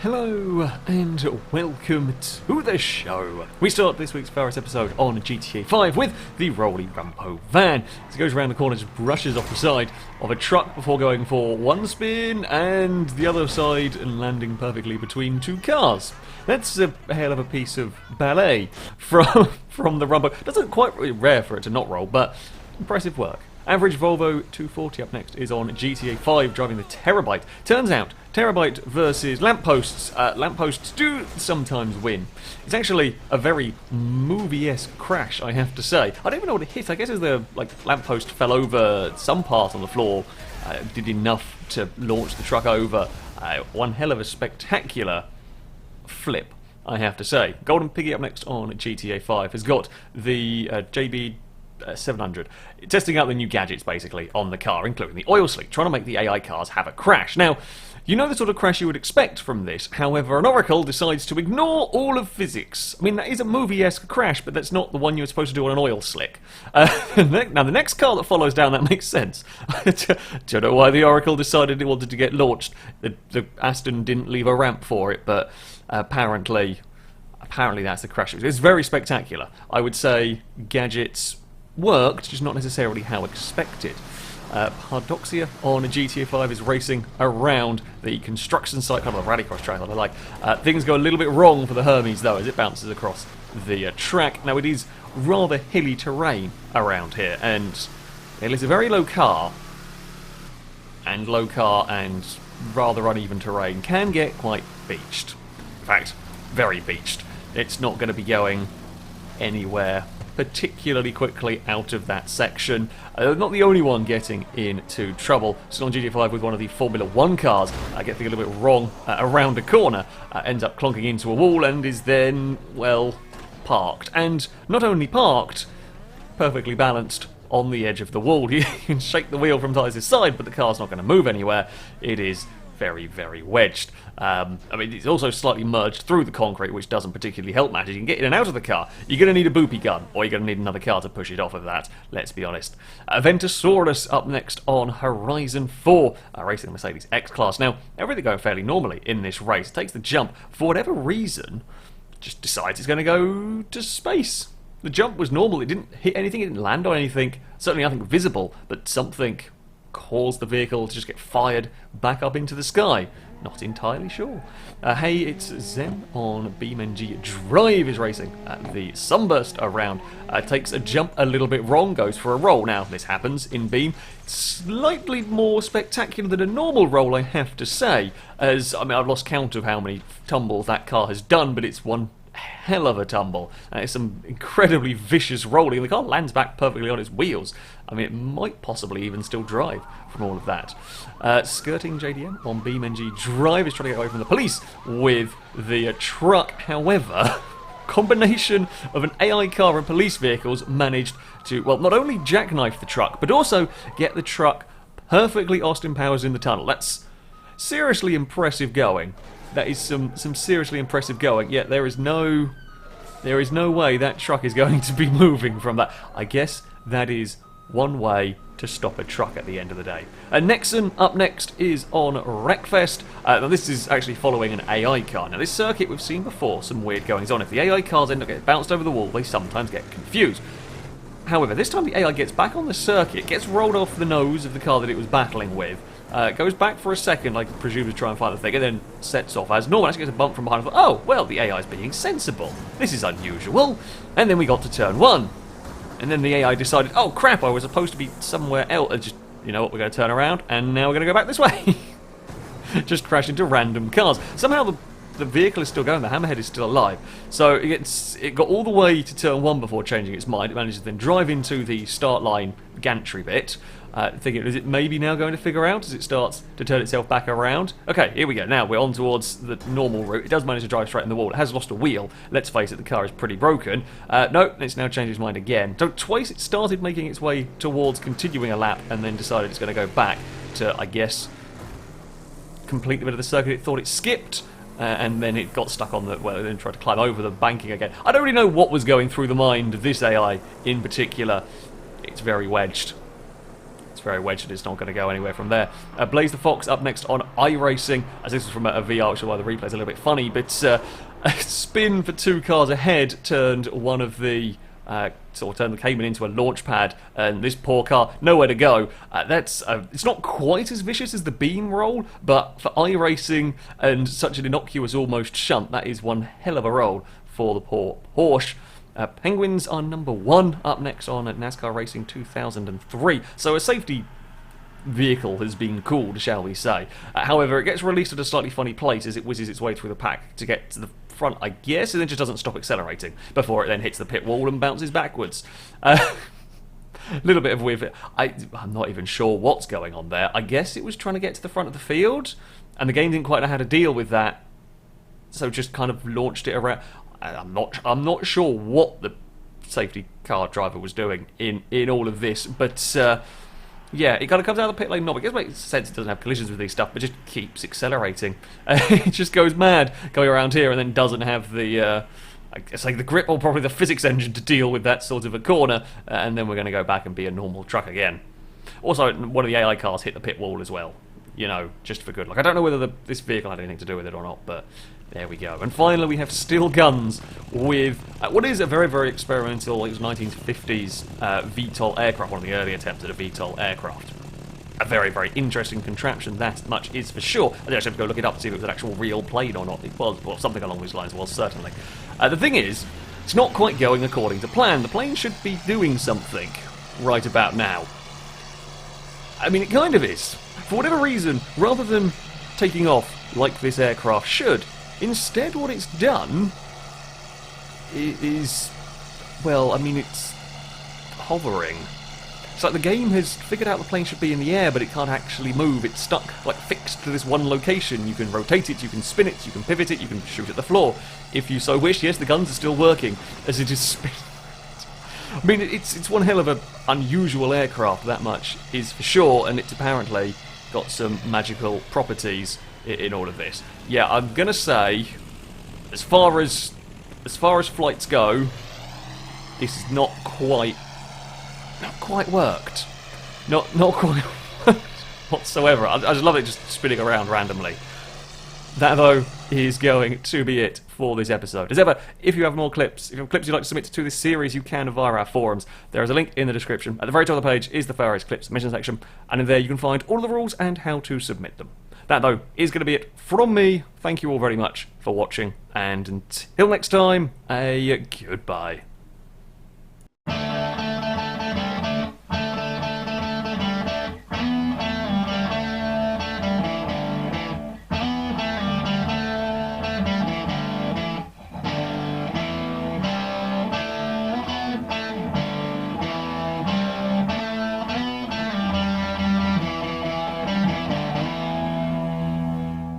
Hello and welcome to the show. We start this week's FailRace episode on GTA 5 with the Rolly Rampo van. As it goes around the corner, just brushes off the side of a truck before going for one spin and the other side and landing perfectly between two cars. That's a hell of a piece of ballet from the Rampo. Doesn't quite really rare for it to not roll, but impressive work. Average Volvo 240 up next is on GTA 5 driving the Terabyte. Turns out, Terabyte versus lampposts. Lampposts do sometimes win. It's actually a very movie-esque crash, I have to say. I don't even know what it hit. I guess as the lamppost fell over some part on the floor, did enough to launch the truck over. One hell of a spectacular flip, I have to say. Golden Piggy up next on GTA 5 has got the JB 700, testing out the new gadgets basically on the car, including the oil slick, trying to make the AI cars have a crash. Now, you know the sort of crash you would expect from this. However, an oracle decides to ignore all of physics. I mean, that is a movie-esque crash, but that's not the one you were supposed to do on an oil slick. Now, the next car that follows down, that makes sense. Don't know why the oracle decided it wanted to get launched. The Aston didn't leave a ramp for it, but apparently that's the crash. It's very spectacular. I would say gadgets worked, just not necessarily how expected. Pardoxia on GTA 5 is racing around the construction site, kind of a rallycross track that I like. Things go a little bit wrong for the Hermes though as it bounces across the track. Now it is rather hilly terrain around here, and it is a very low car and rather uneven terrain can get quite beached. In fact, very beached. It's not going to be going anywhere particularly quickly out of that section. Not the only one getting into trouble. Still on GTA 5 with one of the Formula 1 cars. Gets a little bit wrong around a corner, ends up clonking into a wall and is then, well, parked. And not only parked, perfectly balanced on the edge of the wall. You can shake the wheel from side to side, but the car's not going to move anywhere. It is very, very wedged. I mean, it's also slightly merged through the concrete, which doesn't particularly help matters. You can get in and out of the car. You're going to need a boopy gun, or you're going to need another car to push it off of that, let's be honest. Ventusaurus up next on Horizon 4, racing the Mercedes X-Class. Now, everything going fairly normally in this race. It takes the jump, for whatever reason, just decides it's going to go to space. The jump was normal, it didn't hit anything, it didn't land on anything, certainly nothing visible, but something caused the vehicle to just get fired back up into the sky. Not entirely sure. Hey, it's Zen on BeamNG Drive is racing the Sunburst around. Takes a jump a little bit wrong, goes for a roll. Now, this happens in Beam. Slightly more spectacular than a normal roll, I have to say. As, I mean, I've lost count of how many tumbles that car has done, but it's one hell of a tumble. It's some incredibly vicious rolling. The car lands back perfectly on its wheels. I mean, it might possibly even still drive from all of that. Skirting JDM on BeamNG Drive is trying to get away from the police with the truck. However, combination of an AI car and police vehicles managed to, well, not only jackknife the truck, but also get the truck perfectly Austin Powers in the tunnel. That's seriously impressive going. That is some seriously impressive going. Yet there is no way that truck is going to be moving from that. I guess that is one way to stop a truck at the end of the day. Nexon up next is on WreckFest. Now this is actually following an AI car. Now this circuit we've seen before, some weird goings on. If the AI cars end up getting bounced over the wall, they sometimes get confused. However, this time the AI gets back on the circuit, gets rolled off the nose of the car that it was battling with, goes back for a second, like presumed to try and find the thing, and then sets off as normal. Actually gets a bump from behind. Oh, well, the AI is being sensible. This is unusual. And then we got to turn 1. And then the AI decided, oh crap, I was supposed to be somewhere else. Just, you know what, we're going to turn around, and now we're going to go back this way. Just crash into random cars. Somehow the vehicle is still going, the hammerhead is still alive. So it got all the way to turn 1 before changing its mind. It manages to then drive into the start line gantry bit. Thinking, is it maybe now going to figure out as it starts to turn itself back around? Okay, here we go. Now we're on towards the normal route. It does manage to drive straight in the wall. It has lost a wheel. Let's face it, the car is pretty broken. No, it's now changed its mind again. So twice it started making its way towards continuing a lap and then decided it's going to go back to, I guess, complete the bit of the circuit it thought it skipped. And then it got stuck on the, well, then tried to climb over the banking again. I don't really know what was going through the mind of this AI in particular. It's very wedged. It's very wedged, it's not going to go anywhere from there. Blaze the Fox up next on iRacing, as this is from a VR, which is why the replay is a little bit funny, but a spin for 2 cars ahead turned one of the turned the Cayman into a launch pad, and this poor car, nowhere to go. It's not quite as vicious as the beam roll, but for iRacing and such an innocuous almost shunt, that is one hell of a roll for the poor Porsche. Penguins are number 1 up next on at NASCAR-Racing 2003, so a safety vehicle has been called, shall we say. However, it gets released at a slightly funny place as it whizzes its way through the pack to get to the front, I guess, and then just doesn't stop accelerating before it then hits the pit wall and bounces backwards. A little bit of weird. I'm not even sure what's going on there. I guess it was trying to get to the front of the field, and the game didn't quite know how to deal with that, so just kind of launched it around. I'm not sure what the safety car driver was doing in all of this, but yeah, it kind of comes out of the pit lane. No, I guess it makes sense it doesn't have collisions with these stuff, but just keeps accelerating. It just goes mad going around here, and then doesn't have the I guess like the grip or probably the physics engine to deal with that sort of a corner, and then we're going to go back and be a normal truck again. Also, one of the AI cars hit the pit wall as well, you know, just for good luck. I don't know whether this vehicle had anything to do with it or not, but there we go. And finally, we have Steel Guns with what is a very, very experimental, it was 1950s VTOL aircraft, one of the early attempts at a VTOL aircraft. A very, very interesting contraption, that much is for sure. I actually have to go look it up to see if it was an actual real plane or not. It was, well, something along these lines was, certainly. The thing is, it's not quite going according to plan. The plane should be doing something right about now. I mean, it kind of is. For whatever reason, rather than taking off like this aircraft should, instead what it's done is, well, I mean, it's hovering. It's like the game has figured out the plane should be in the air, but it can't actually move. It's stuck, like, fixed to this one location. You can rotate it, you can spin it, you can pivot it, you can shoot at the floor. If you so wish, yes, the guns are still working as it is spinning. I mean, it's one hell of an unusual aircraft, that much is for sure, and it's apparently got some magical properties in all of this. Yeah, I'm gonna say, as far as flights go, this is not quite worked. Not quite worked whatsoever. I just love it just spinning around randomly. That, though, is going to be it for this episode. As ever, if you have more clips, if you have clips you'd like to submit to this series, you can via our forums. There is a link in the description. At the very top of the page is the FailRace clips submission section, and in there you can find all of the rules and how to submit them. That, though, is going to be it from me. Thank you all very much for watching, and until next time, a goodbye.